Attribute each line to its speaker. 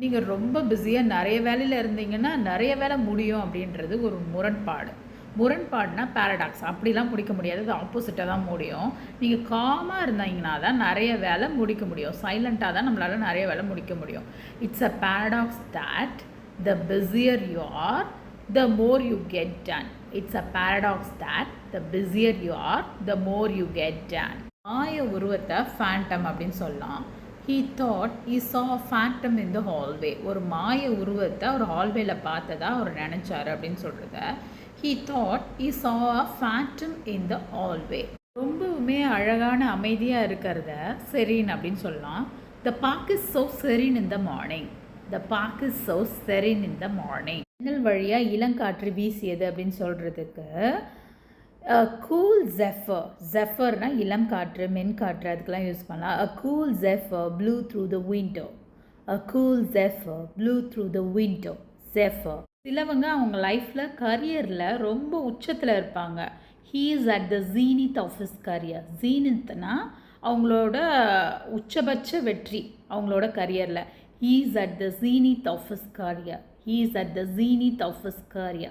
Speaker 1: நீங்க ரொம்ப பிஸியா நெறைய வேலையில இருந்தீங்கன்னா, நெறைய வேலை முடியும் அப்படின்றது ஒரு முரண்பாடு. முரண்பாடுனா பாரடாக்ஸ். அப்படிலாம் முடிக்க முடியாது. அது ஆப்போசிட்டா தான் முடியும். நீங்க காமா இருந்தீங்கன்னா தான் நெறைய வேலை முடிக்க முடியும். சைலன்ட்டா தான் நம்மளால நெறைய வேலை முடிக்க முடியும். It's a paradox that the busier you are, the more you get done. It's a paradox that the busier you are, the more you get done. மாய உருவத்தை ஃபேண்டம் அப்படின்னு சொல்லலாம். He thought he saw a phantom in the hallway. ஒரு மாய உருவத்தை ஒரு ஹால்வேல பார்த்ததா அவர் நினைச்சாரு அப்படின்னு சொல்றத he thought he saw a phantom in the hallway. ரொம்பவுமே அழகான அமைதியா இருக்கிறத serene அப்படின்னு சொல்லலாம். The park is so serene in the morning. The park is so serene in the morning. ஜன்னல் வழியா இளங்காற்று வீசியது அப்படின்னு சொல்றதுக்கு a cool zephyr. Zephyrனா இளம் காற்று, மென்காற்று அதுக்கெல்லாம் யூஸ் பண்ணலாம். A cool zephyr blew through the window. A cool zephyr blew through the window. Zephyr. சிலவங்க அவங்க லைஃப்ல கரியர்ல ரொம்ப உச்சத்துல இருப்பாங்க. He is at the zenith of his career. Zenithனா அவங்களோட உச்சபட்ச வெற்றி அவங்களோட கரியர்ல. He is at the zenith of his career. He is at the zenith of his career.